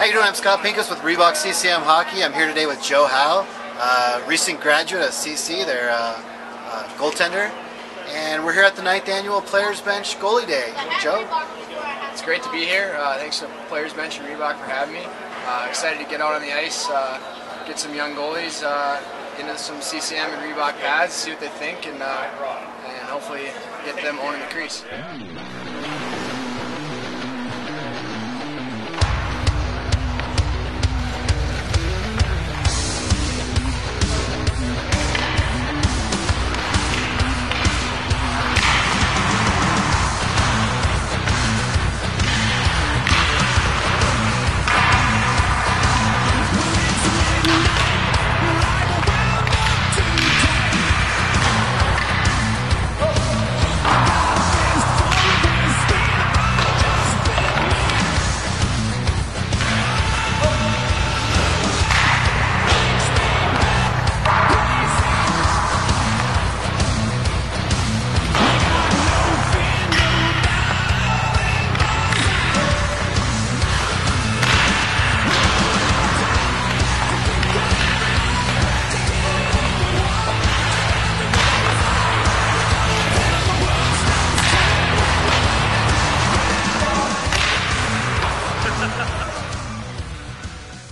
How you doing? I'm Scott Pincus with Reebok CCM Hockey. I'm here today with Joe Howe, recent graduate of CC, their goaltender. And we're here at the 9th annual Players Bench Goalie Day. Joe? It's great to be here. Thanks to Players Bench and Reebok for having me. Excited to get out on the ice, get some young goalies into some CCM and Reebok pads, see what they think, and hopefully get them owning the crease.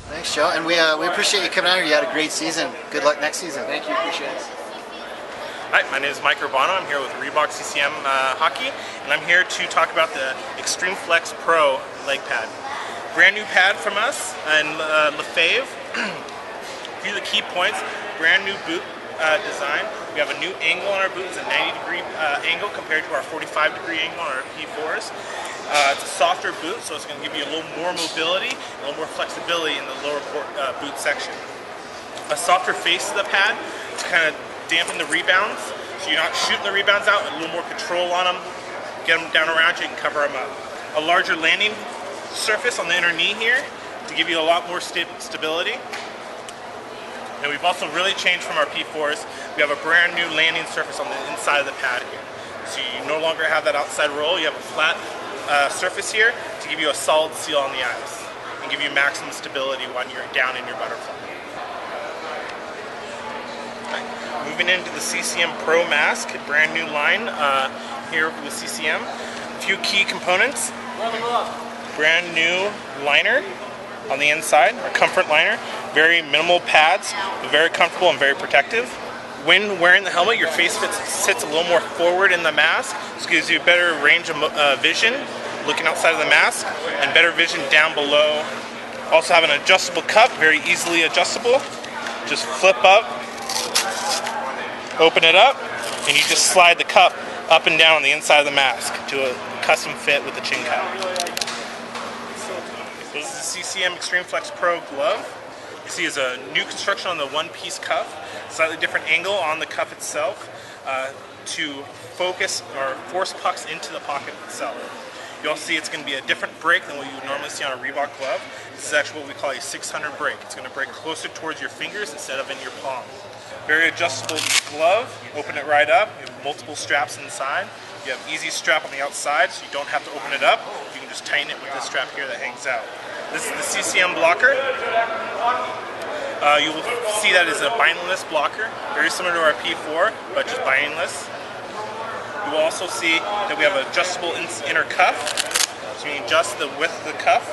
Thanks, Joe. And we appreciate you coming out here. You had a great season. Good luck next season. Thank you. Appreciate it. Hi, my name is Mike Vaughn. I'm here with Reebok CCM Hockey, and I'm here to talk about the Extreme Flex Pro leg pad. Brand new pad from us and Lefebvre. A few of the key points: brand new boot design. We have a new angle on our boot. It's a 90-degree angle compared to our 45-degree angle on our P4s. It's a softer boot, so it's going to give you a little more mobility, a little more flexibility in the lower boot section. A softer face of the pad to kind of dampen the rebounds, so you're not shooting the rebounds out, a little more control on them, get them down around you and cover them up. A larger landing surface on the inner knee here to give you a lot more stability. And we've also really changed from our P4s. We have a brand new landing surface on the inside of the pad here. So you no longer have that outside roll, you have a flat surface here to give you a solid seal on the ice and give you maximum stability when you're down in your butterfly. Moving into the CCM Pro Mask, a brand new line here with CCM. A few key components. Brand new liner on the inside, a comfort liner. Very minimal pads, but very comfortable and very protective. When wearing the helmet, your face sits a little more forward in the mask. This gives you a better range of vision looking outside of the mask and better vision down below. Also have an adjustable cup, very easily adjustable. Just flip up, open it up, and you just slide the cup up and down on the inside of the mask to a custom fit with the chin cup. This is the CCM Extreme Flex Pro glove. You see is a new construction on the one-piece cuff, slightly different angle on the cuff itself to focus or force pucks into the pocket itself. You also see it's going to be a different break than what you would normally see on a Reebok glove. This is actually what we call a 600 break. It's going to break closer towards your fingers instead of in your palm. Very adjustable glove. Open it right up. You have multiple straps inside. You have easy strap on the outside, so you don't have to open it up. You can just tighten it with this strap here that hangs out. This is the CCM blocker. You will see that is a bindingless blocker, very similar to our P4, but just bindingless. You will also see that we have an adjustable inner cuff, so you can adjust the width of the cuff.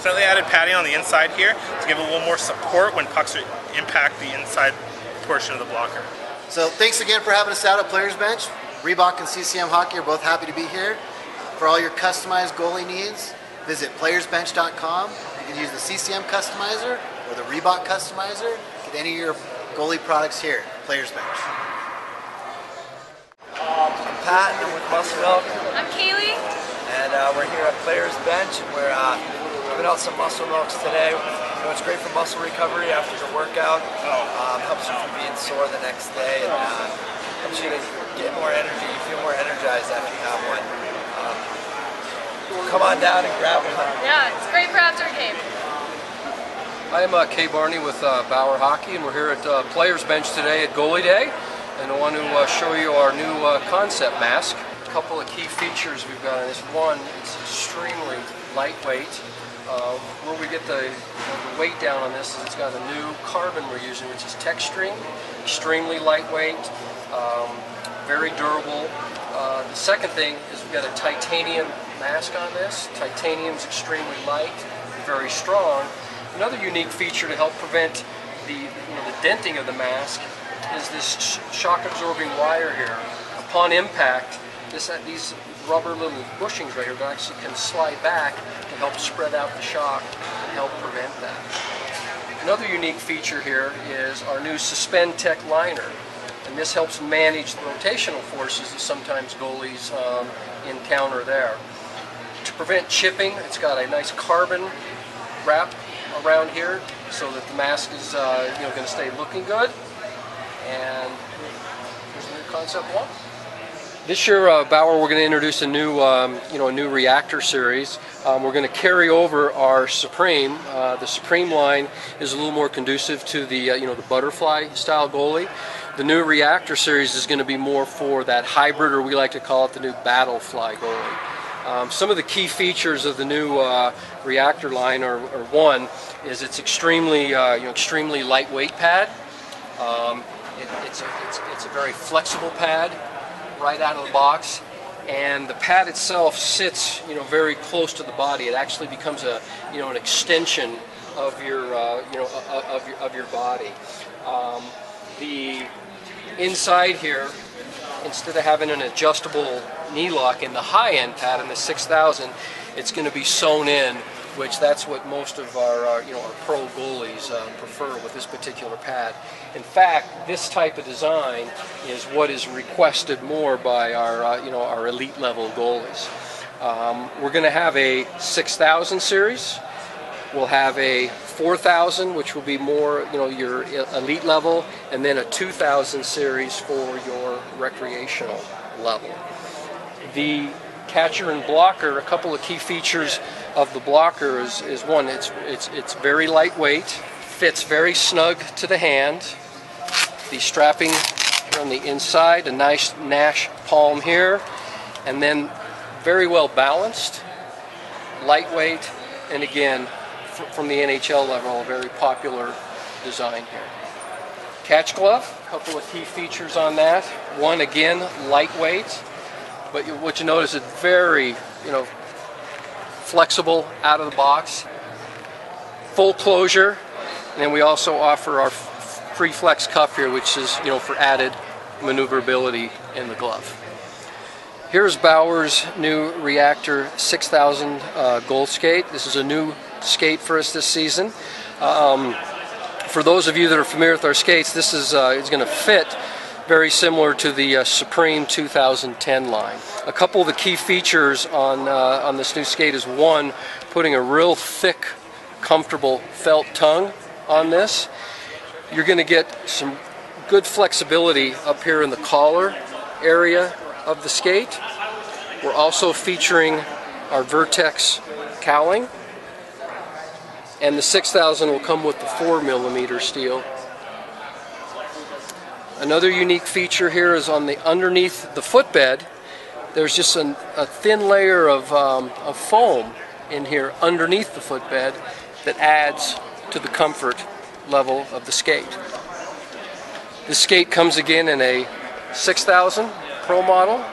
Slightly added padding on the inside here to give it a little more support when pucks impact the inside portion of the blocker. So thanks again for having us out at Players Bench. Reebok and CCM Hockey are both happy to be here. For all your customized goalie needs, visit playersbench.com. You can use the CCM customizer or the Reebok customizer. Get any of your goalie products here, Players Bench. I'm Pat, and I'm with Muscle Milk. I'm Kaylee. And we're here at Players Bench, and we're giving out some Muscle Milks today. You know, it's great for muscle recovery after your workout. Helps you from being sore the next day, and helps you to get more energy. You feel more energized after you have one. Come on down and grab one. Yeah, it's great for after a game. I'm Kay Barney with Bauer Hockey, and we're here at Players Bench today at Goalie Day, and I want to show you our new concept mask. couple of key features we've got on this. One, it's extremely lightweight. Where we get the weight down on this is it's got a new carbon we're using, which is Texstring. Extremely lightweight, very durable. The second thing is we've got a titanium mask on this. Titanium's extremely light, very strong. Another unique feature to help prevent the denting of the mask is this shock-absorbing wire here. Upon impact, these rubber little bushings right here that actually can slide back to help spread out the shock and help prevent that. Another unique feature here is our new Suspend Tech liner, and this helps manage the rotational forces that sometimes goalies encounter there. To prevent chipping, it's got a nice carbon wrap around here so that the mask is going to stay looking good. And here's the new concept one. This year, Bauer, we're going to introduce a new, a new reactor series. We're going to carry over our Supreme. The Supreme line is a little more conducive to the, the butterfly style goalie. The new reactor series is going to be more for that hybrid, or we like to call it the new battle fly goalie. Some of the key features of the new reactor line are one is it's extremely, extremely lightweight pad. It's a very flexible pad right out of the box, and the pad itself sits very close to the body. It actually becomes a an extension of your of your body. The inside here, instead of having an adjustable knee lock in the high-end pad in the 6000, it's going to be sewn in, which that's what most of our pro goalies prefer with this particular pad. In fact, this type of design is what is requested more by our our elite level goalies. We're going to have a 6000 series. We'll have a 4000, which will be more your elite level, and then a 2000 series for your recreational level. The catcher and blocker, a couple of key features of the blocker is one, it's very lightweight, fits very snug to the hand. The strapping on the inside, a nice Nash palm here, and then very well balanced, lightweight, and again from the NHL level, a very popular design here. Catch glove, a couple of key features on that. One, again, lightweight, but what you notice is very flexible out of the box, full closure, and then we also offer our free flex cuff here, which is for added maneuverability in the glove. Here's Bauer's new Reactor 6000 goal skate. This is a new skate for us this season. For those of you that are familiar with our skates, this is going to fit very similar to the Supreme 2010 line. A couple of the key features on this new skate is one, putting a real thick, comfortable felt tongue on this. You're going to get some good flexibility up here in the collar area of the skate. We're also featuring our Vertex cowling, and the 6000 will come with the 4mm steel. Another unique feature here is on the underneath the footbed, there's just a thin layer of foam in here underneath the footbed that adds to the comfort level of the skate. This skate comes again in a 6000 Pro model,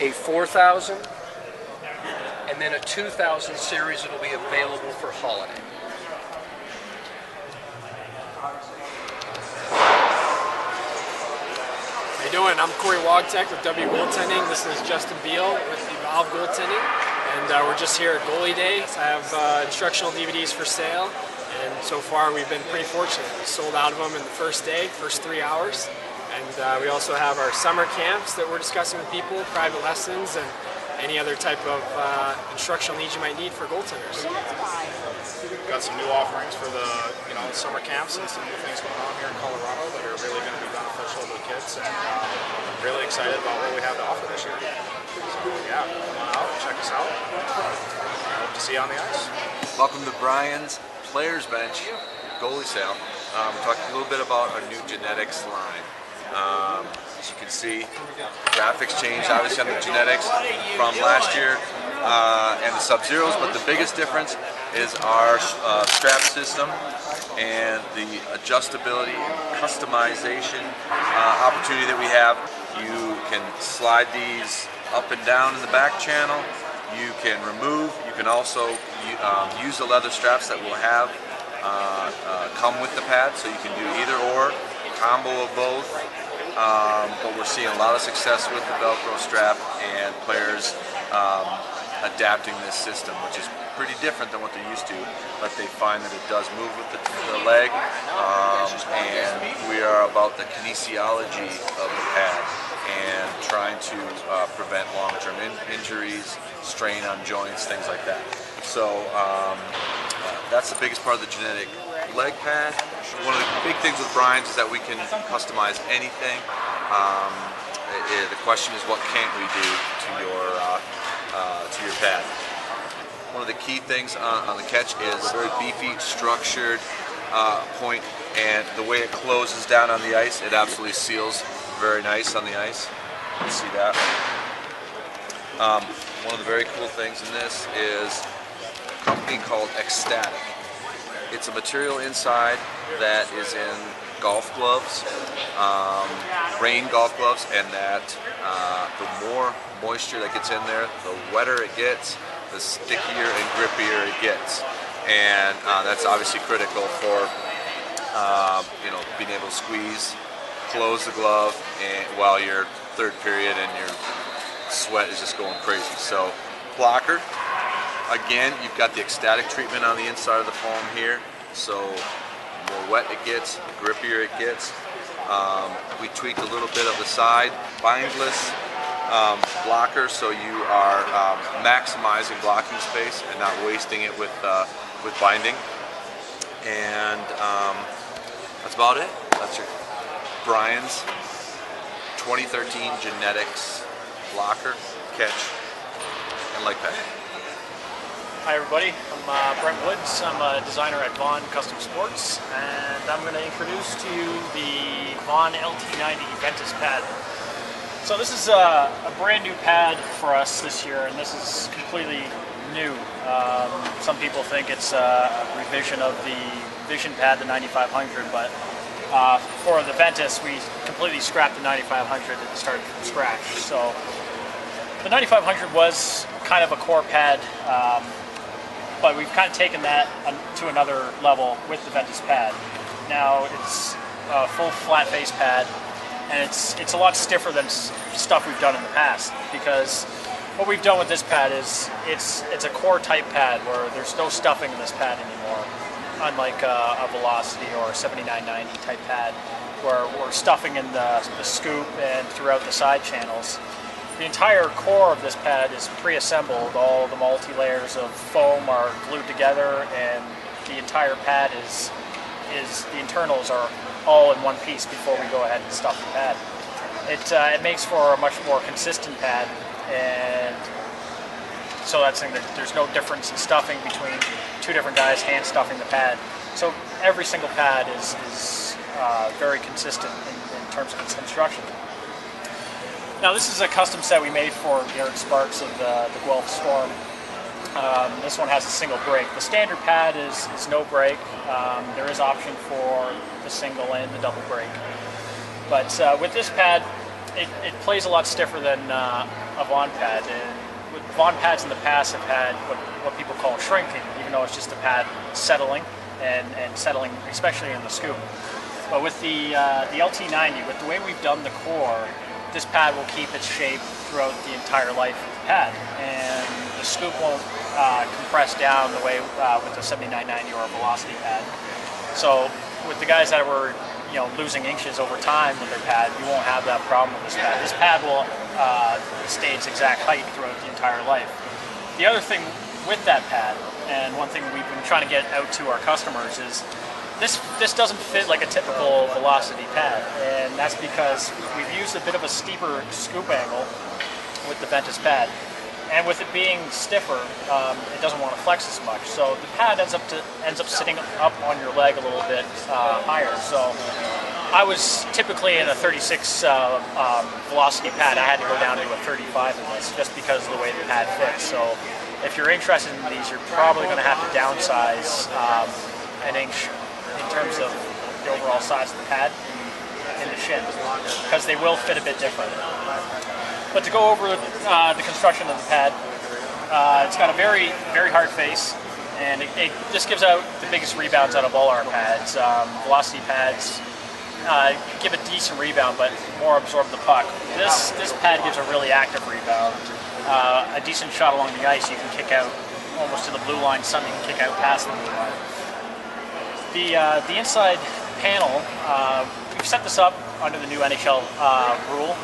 a 4000, and then a 2000 series that will be available for holiday. How you doing? I'm Corey Wogtech with W Goaltending. This is Justin Beal with Evolve Goaltending, and we're just here at Goalie Days. I have instructional DVDs for sale, and so far we've been pretty fortunate. We sold out of them in the first 3 hours, and we also have our summer camps that we're discussing with people, private lessons, and any other type of instructional needs you might need for goaltenders. Got some new offerings for the summer camps and some new things going on here in Colorado that are really going to be beneficial to the kids, and really excited about what we have to offer this year. So yeah, come on out, check us out. Hope to see you on the ice. Welcome to Brian's Players Bench Goalie Sale. We're talking a little bit about our new genetics line. As you can see, graphics changed obviously on the genetics from last year and the Sub-Zeros, but the biggest difference is our strap system and the adjustability, customization opportunity that we have. You can slide these up and down in the back channel. You can remove. You can also use the leather straps that will have come with the pad, so you can do either or, combo of both. But we're seeing a lot of success with the Velcro strap and players adapting this system, which is pretty different than what they're used to, but they find that it does move with the leg, and we are about the kinesiology of the pad and trying to prevent long-term injuries, strain on joints, things like that. So that's the biggest part of the genetic leg pad. One of the big things with Brian's is that we can customize anything. The question is, what can't we do to your pad? One of the key things on the catch is a very beefy, structured point, and the way it closes down on the ice, it absolutely seals very nice on the ice. You see that. One of the very cool things in this is a company called Ecstatic. It's a material inside that is in golf gloves, rain golf gloves, and that the more moisture that gets in there, the wetter it gets, the stickier and grippier it gets. And that's obviously critical for being able to squeeze, close the glove while you're third period and your sweat is just going crazy. So blocker, again, you've got the Ecstatic treatment on the inside of the foam here, so the more wet it gets, the grippier it gets. We tweaked a little bit of the side bindless blocker, so you are maximizing blocking space and not wasting it with binding. And that's about it. That's your Brian's 2013 Genetics blocker, catch, and leg pad. Hi everybody, I'm Brentwood. I'm a designer at Vaughn Custom Sports, and I'm going to introduce to you the Vaughn LT90 Ventus pad. So this is a brand new pad for us this year, and this is completely new. Some people think it's a revision of the Vision pad, the 9500, but for the Ventus, we completely scrapped the 9500 and started from scratch. So the 9500 was kind of a core pad, but we've kind of taken that to another level with the Ventus pad. Now it's a full flat face pad, and it's a lot stiffer than stuff we've done in the past, because what we've done with this pad is it's a core type pad where there's no stuffing in this pad anymore, unlike a Velocity or a 7990 type pad where we're stuffing in the scoop and throughout the side channels. The entire core of this pad is pre-assembled. All the multi-layers of foam are glued together, and the entire pad is the internals are all in one piece before we go ahead and stuff the pad. It makes for a much more consistent pad, and so that's saying that there's no difference in stuffing between two different guys hand stuffing the pad. So every single pad is very consistent in terms of its construction. Now this is a custom set we made for Garrett Sparks of the Guelph Storm. This one has a single brake. The standard pad is no brake. There is option for the single and the double brake. But with this pad, it plays a lot stiffer than a Vaughn pad. And with Vaughn pads in the past have had what people call shrinking, even though it's just a pad settling and settling, especially in the scoop. But with the LT90, with the way we've done the core, this pad will keep its shape throughout the entire life of the pad, and the scoop won't compress down the way with the 7990 or a Velocity pad. So with the guys that were losing inches over time with their pad, you won't have that problem with this pad. This pad will stay its exact height throughout the entire life. The other thing with that pad, and one thing we've been trying to get out to our customers, is this doesn't fit like a typical Velocity pad, and that's because we've used a bit of a steeper scoop angle with the Ventus pad, and with it being stiffer, it doesn't want to flex as much. So the pad ends up sitting up on your leg a little bit higher. So I was typically in a 36 velocity pad. I had to go down to a 35 in this just because of the way the pad fits. So if you're interested in these, you're probably going to have to downsize an inch in terms of the overall size of the pad in the shin, because they will fit a bit different. But to go over the construction of the pad, it's got a very, very hard face, and it just gives out the biggest rebounds out of all our pads. Velocity pads give a decent rebound, but more absorb the puck. This pad gives a really active rebound. A decent shot along the ice, you can kick out almost to the blue line. Some you can kick out past the blue line. The inside panel, we've set this up under the new NHL rule,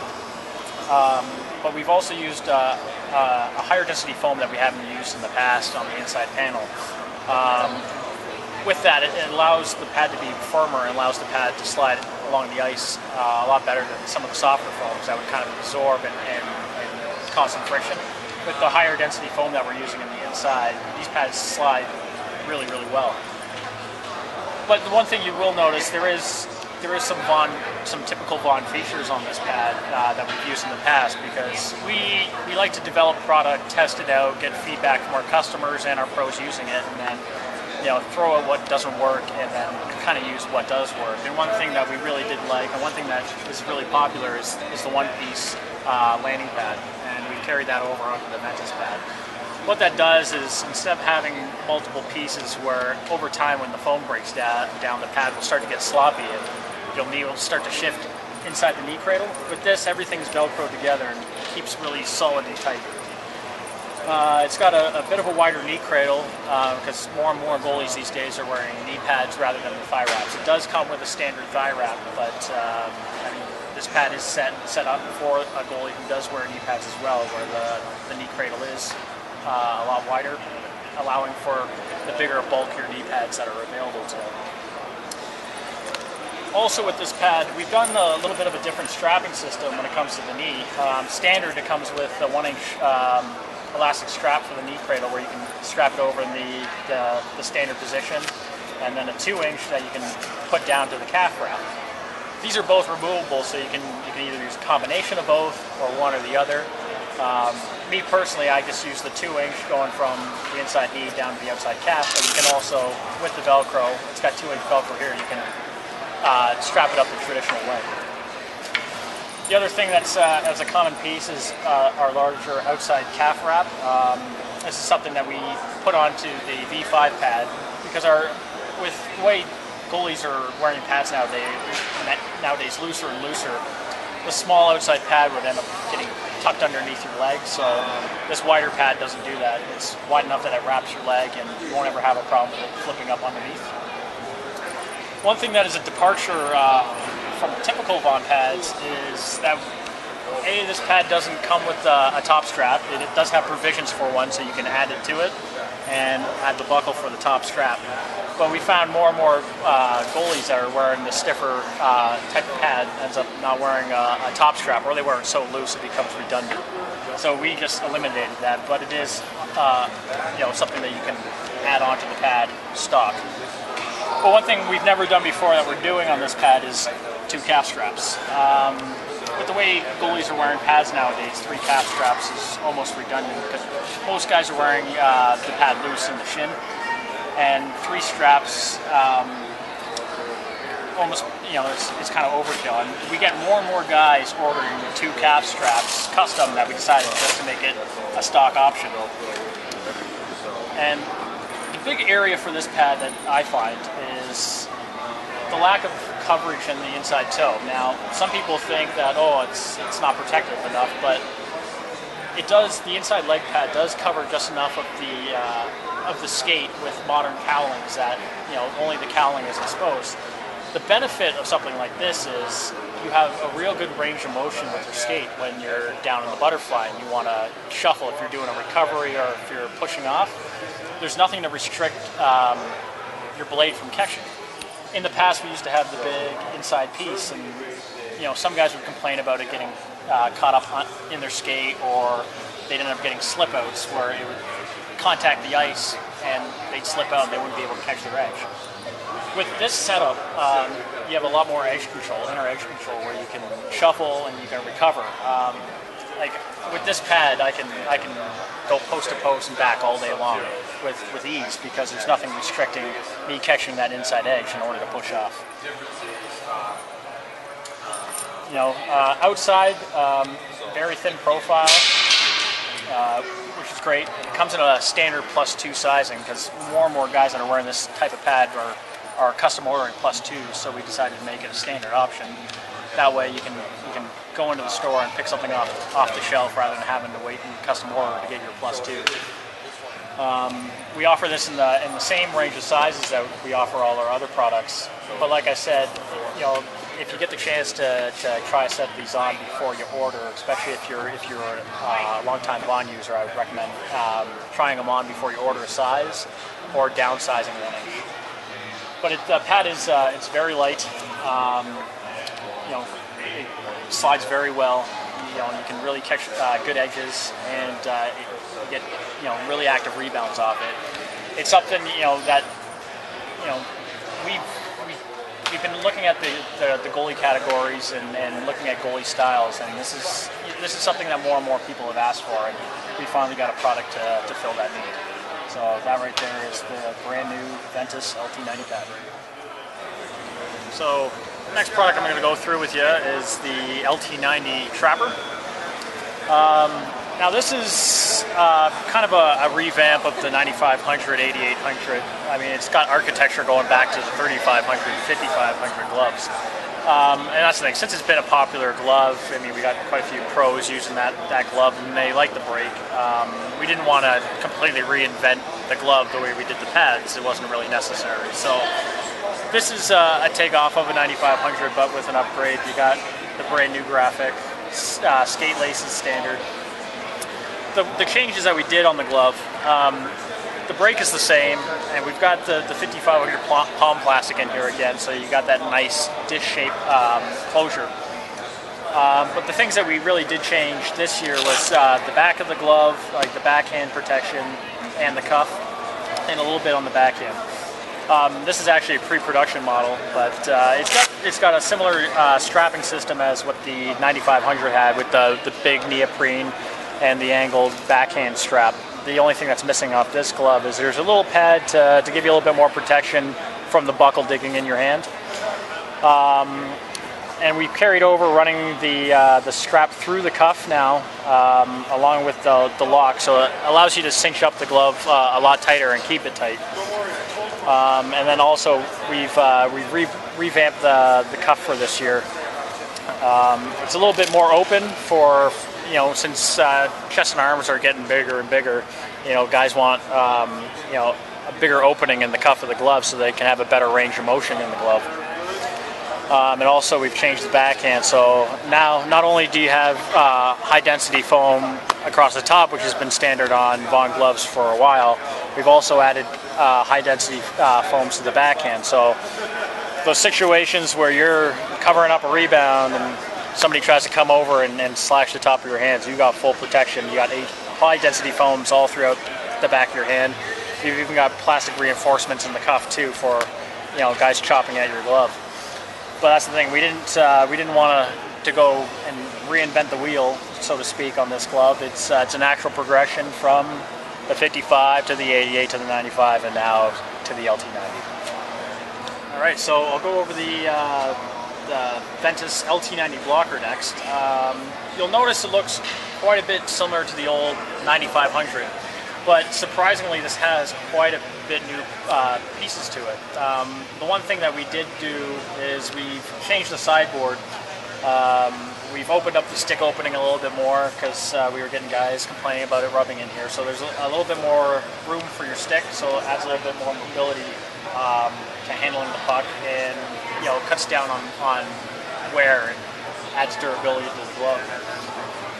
but we've also used a higher density foam that we haven't used in the past on the inside panel. With that, it allows the pad to be firmer and allows the pad to slide along the ice a lot better than some of the softer foams that would kind of absorb and cause some friction. With the higher density foam that we're using in the inside, these pads slide really, really well. But the one thing you will notice, there is some typical Vaughn features on this pad that we've used in the past, because we like to develop product, test it out, get feedback from our customers and our pros using it, and then throw out what doesn't work and then kind of use what does work. And one thing that we really did like, and one thing that is really popular, is the one-piece landing pad, and we carried that over onto the Ventus pad. What that does is, instead of having multiple pieces where over time when the foam breaks down, the pad will start to get sloppy and your knee will start to shift inside the knee cradle. With this, everything's Velcro together and keeps really solid and tight. It's got a bit of a wider knee cradle because more and more goalies these days are wearing knee pads rather than the thigh wraps. It does come with a standard thigh wrap, but this pad is set up for a goalie who does wear knee pads as well, where the knee cradle is a lot wider, allowing for the bigger, bulkier knee pads that are available to them. Also with this pad, we've done a little bit of a different strapping system when it comes to the knee. Standard, it comes with a 1-inch elastic strap for the knee cradle, where you can strap it over in the standard position, and then a 2-inch that you can put down to the calf wrap. These are both removable, so you can either use a combination of both or one or the other. Me personally, I just use the 2-inch going from the inside knee down to the outside calf, but you can also, with the Velcro, it's got 2-inch Velcro here, you can strap it up the traditional way. The other thing that's as a common piece is our larger outside calf wrap. This is something that we put onto the V5 pad, because with the way goalies are wearing pads nowadays looser and looser, the small outside pad would end up getting tucked underneath your leg, so this wider pad doesn't do that. It's wide enough that it wraps your leg and you won't ever have a problem with it flipping up underneath. One thing that is a departure from typical Vaughn pads is that this pad doesn't come with a top strap. It does have provisions for one, so you can add it to it and add the buckle for the top strap. But we found more and more goalies that are wearing the stiffer type of pad ends up not wearing a top strap, or they wear it so loose it becomes redundant. So we just eliminated that, but it is something that you can add onto the pad stock. But one thing we've never done before that we're doing on this pad is 2 calf straps. With the way goalies are wearing pads nowadays, 3 calf straps is almost redundant, because most guys are wearing the pad loose in the shin, and 3 straps almost, it's kind of overkill. And we get more and more guys ordering the 2 calf straps custom, that we decided just to make it a stock option. And the big area for this pad that I find is the lack of coverage in the inside toe. Now, some people think that, it's not protective enough, but it does. The inside leg pad does cover just enough of the skate with modern cowlings that only the cowling is exposed. The benefit of something like this is you have a real good range of motion with your skate when you're down in the butterfly and you want to shuffle if you're doing a recovery or if you're pushing off. There's nothing to restrict your blade from catching. In the past, we used to have the big inside piece, and some guys would complain about it getting caught up in their skate, or they'd end up getting slip outs where it would contact the ice and they'd slip out and they wouldn't be able to catch their edge. With this setup, you have a lot more edge control, inner edge control, where you can shuffle and you can recover. Like with this pad, I can go post to post and back all day long with ease, because there's nothing restricting me catching that inside edge in order to push off. You know, outside, very thin profile, which is great. It comes in a standard +2 sizing, because more and more guys that are wearing this type of pad are custom ordering +2s, so we decided to make it a standard option. That way you can go into the store and pick something off the shelf rather than having to wait and custom order to get your +2. We offer this in the same range of sizes that we offer all our other products. But like I said, you know, if you get the chance to try a set of these on before you order, especially if you're a long-time Vaughn user, I would recommend trying them on before you order a size or downsizing one. But the pad is it's very light. You know, it slides very well. You know, you can really catch good edges and get really active rebounds off it. It's something that we've been looking at the goalie categories and looking at goalie styles, and this is something that more and more people have asked for, and we finally got a product to fill that need. So that right there is the brand new Ventus LT90 pad. So the next product I'm going to go through with you is the LT90 Trapper. Now this is kind of a revamp of the 9500, 8800. I mean, it's got architecture going back to the 3500, 5500 gloves. And that's the thing, since it's been a popular glove, I mean, we got quite a few pros using that glove, and they like the break. We didn't want to completely reinvent the glove the way we did the pads. It wasn't really necessary. So this is a takeoff of a 9500, but with an upgrade. You got the brand new graphic, skate laces standard. The changes that we did on the glove, the break is the same, and we've got the 5500 palm plastic in here again, so you got that nice dish-shaped closure. But the things that we really did change this year was the back of the glove, like the backhand protection, and the cuff, and a little bit on the backhand. This is actually a pre-production model, but it's got a similar strapping system as what the 9500 had, with the big neoprene and the angled backhand strap. The only thing that's missing off this glove is there's a little pad to give you a little bit more protection from the buckle digging in your hand. And we've carried over running the strap through the cuff now, along with the lock, so it allows you to cinch up the glove a lot tighter and keep it tight. And then also we've revamped the cuff for this year. It's a little bit more open for, since chest and arms are getting bigger and bigger, guys want a bigger opening in the cuff of the glove so they can have a better range of motion in the glove. And also we've changed the backhand, so now not only do you have high density foam across the top, which has been standard on Vaughn gloves for a while, we've also added high density foams to the backhand. So those situations where you're covering up a rebound and somebody tries to come over and slash the top of your hands, you got full protection. You got high density foams all throughout the back of your hand. You've even got plastic reinforcements in the cuff too for guys chopping at your glove. But that's the thing, we didn't want to go and reinvent the wheel, so to speak, on this glove. It's a natural progression from the 55 to the 88 to the 95 and now to the LT90. All right, so I'll go over the Ventus LT90 blocker next. You'll notice it looks quite a bit similar to the old 9500, but surprisingly this has quite a bit new pieces to it. The one thing that we did do is we've changed the sideboard. We've opened up the stick opening a little bit more because we were getting guys complaining about it rubbing in here. So there's a little bit more room for your stick, so it adds a little bit more mobility to handling the puck, and cuts down on wear and adds durability to the glove.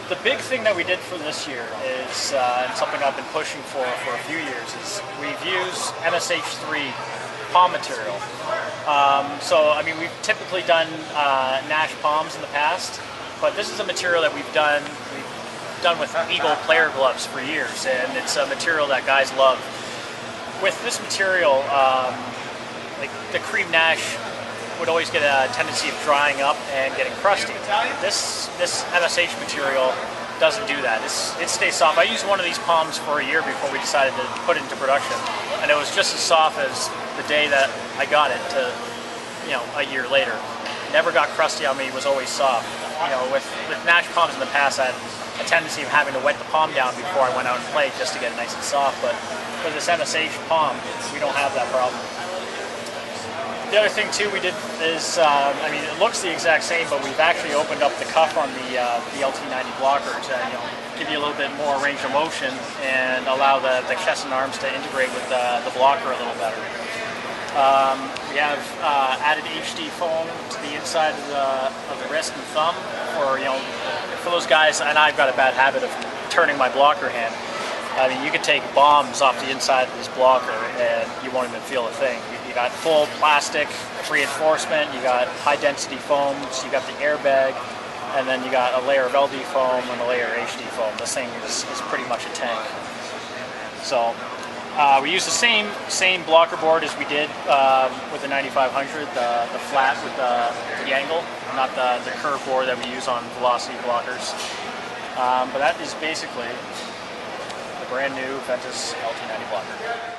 The big thing that we did for this year is, and something I've been pushing for a few years, is we've used MSH3 palm material. So, I mean, we've typically done Nash palms in the past, but this is a material that we've done with Eagle player gloves for years, and it's a material that guys love. With this material, like the Cream Nash would always get a tendency of drying up and getting crusty. This MSH material doesn't do that. It stays soft. I used one of these palms for a year before we decided to put it into production, and it was just as soft as the day that I got it to, a year later. Never got crusty on me, was always soft. With Nash palms in the past, I had a tendency of having to wet the palm down before I went out and played just to get it nice and soft, but for this MSH palm, we don't have that problem. The other thing too we did is, it looks the exact same, but we've actually opened up the cuff on the LT90 blocker to give you a little bit more range of motion and allow the chest and arms to integrate with the blocker a little better. We have added HD foam to the inside of the wrist and thumb for those guys, and I've got a bad habit of turning my blocker hand. You could take bombs off the inside of this blocker and you won't even feel a thing. You got full plastic reinforcement, you got high density foams, you got the airbag, and then you got a layer of LD foam and a layer of HD foam. This thing is pretty much a tank. So we use the same blocker board as we did with the 9500, the flat with the angle, not the curved board that we use on velocity blockers. But that is basically the brand new Ventus LT90 blocker.